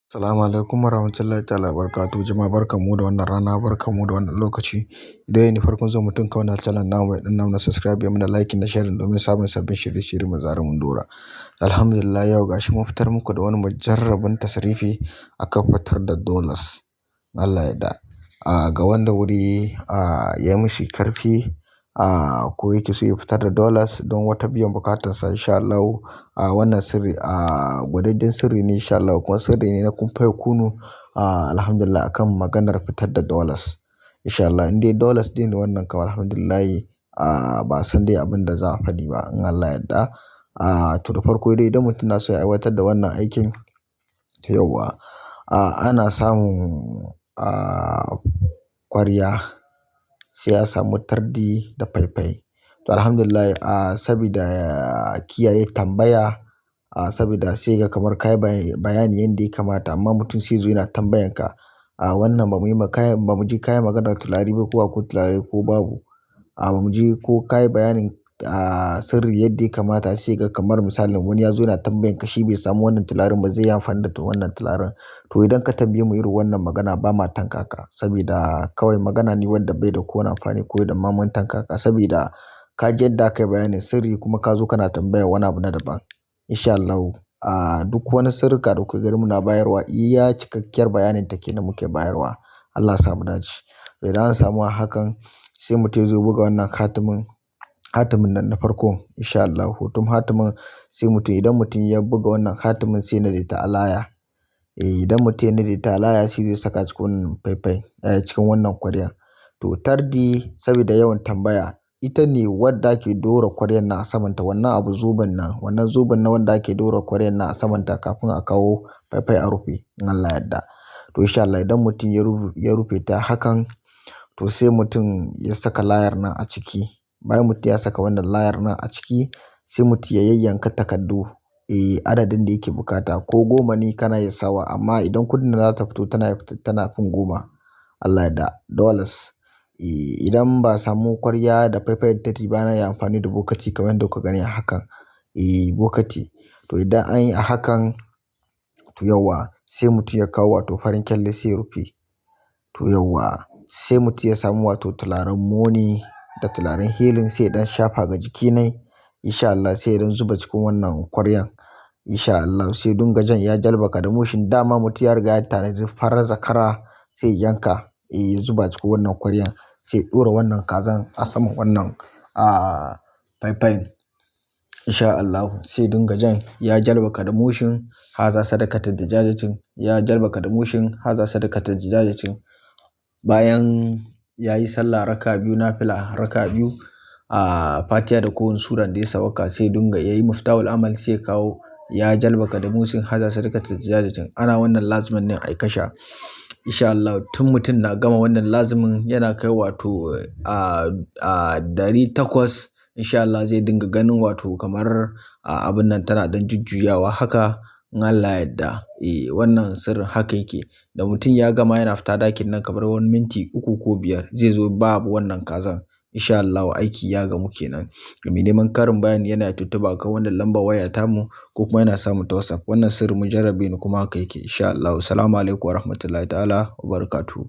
Assalamu alaikum warahmatullahi ta'ala wabarakatuh. Jama'a barkanmu da wannan rana, barkanmu da wannan lokaci. Idan yau ne farkon zuwan mutum kawai na channel namu, ya danna mana subscribe, ya mana like da share domin samun sabbin shirye-shirye mu zarar mun dora. Alhamdulillah, yau gashi mun fitar muku da wani mujarrabin tasrifi akan fitar da dollars. Allah ya yarda. Ga wanda wuri ya mishi karfi ko yake so ya fitar da dollars don wata biyan bukatarsa, insha Allah wannan sirri gwadajjen sirri ne, insha Allah kuma sirri ne na kun fa yakunu. Alhamdulillah, akan maganar fitar da dollars, insha Allah. In dai dollars din ne wannan kawai, alhamdulillah, ba san dai abin da za a faɗi ba, in Allah ya yarda. To da farko dai, idan mutum na so ya aiwatar da wannan aikin, yauwa, ana samun ƙwarya, sai a samu tardi da faifai. To alhamdulillah, sabida kiyaye tambaya, sabida sai ga kamar kai bayani yanda ya kamata, amma mutum sai zo yana tambayan ka, wannan ba mu ji kayan maganar tulare ba, ko akwai tulare ko babu. Ba mu ji ko kayi bayanin sirri yadda ya kamata, sai ga kamar misalin wani ya zo yana tambayan ka, shi bai samu wannan tularin ba, zai yi amfani da wannan tularin. To idan ka tambaye mu irin wannan magana, ba ma tanka ka, sabida kawai magana ne wanda bai da ko wani amfani, ko idan ma mun tanka ka, sabida ka ji yadda aka yi bayanin sirri kuma ka zo kana tambaya wani abu na daban. Insha Allah, duk wani sirrika da kuka gani muna bayarwa, iya cikakkiyar bayanin ta kenan muke bayarwa. Allah ya sa mu dace. Idan an samu hakan, sai mutum ya zo buga wannan hatimin nan na farko, insha Allah. Hoton hatimin, sai idan mutum ya buga wannan hatimin, sai na ta alaya. Idan mutum ya nade ta alaya, sai zai saka cikin wannan faifai, cikin wannan ƙwarya. To tardi, saboda yawan tambaya, ita ne wadda ake ɗora ƙwaryar nan a samanta, wannan abu zoben nan, wannan zoben na wanda ake ɗora ƙwaryar nan a samanta kafin a kawo faifai a rufe, in Allah ya yarda. To insha Allah, idan mutum ya rufe ta hakan, to sai mutum ya saka layar nan a ciki. Bayan mutum ya saka wannan layar nan a ciki, sai mutum ya yayyanka takardu adadin da yake bukata, ko 10 ne kana iya sawa, amma idan kuɗin da za ta fito tana fin 10. Allah ya yarda. Dollars. Idan ba a samu ƙwarya da faifai da tati ba, ana yi amfani da bokati kamar yadda kuka gani a hakan. Bokati. To idan an yi a hakan, to yauwa, sai mutum ya kawo wato farin kyalle, sai ya rufe. To yauwa, sai mutum ya samu wato tularen moni da tularen healing, sai ya ɗan shafa ga jiki nai, insha Allah. Sai ya ɗan zuba cikin wannan ƙwaryan, insha Allah. Sai dunga jan ya jalbaka da mushin, dama mutum ya riga ya tanadi farar zakara, sai ya yanka, ya zuba cikin wannan ƙwaryan, sai ya ɗora wannan kazan a saman wannan faifayin, insha Allah. Sai dunga jan ya jalbaka da mushin, haza sadakatul dijajatin, ya jalbaka da mushin, haza sadakatul dijajatin. Bayan ya yi sallah raka'a biyu, nafila raka'a biyu, Fatiha da kowane suran da ya sauka, sai dunga yayi miftahul amal, sai ya kawo ya jalbaka da mushin, haza sadakatul dijajatin. Ana wannan lazimin ne a kasha, insha Allah. Tun mutum na gama wannan lazimin, yana kai wato 800, insha Allah, zai dinga ganin wato kamar abin nan tana dan jujjuyawa haka, in Allah ya yarda. Wannan sirrin haka yake. Da mutum ya gama yana fita ɗakin nan, kamar wani minti 3 ko 5, zai zo babu wannan kazan, insha Allah. Aiki ya gamu kenan. Ga mai neman karin bayani, yana tuntuɓa kan wannan lambar waya tamu, ko kuma yana samu ta WhatsApp. Wannan sirri mujarrabi ne kuma haka yake, insha Allah. Assalamu alaikum warahmatullahi ta'ala wabarakatuh.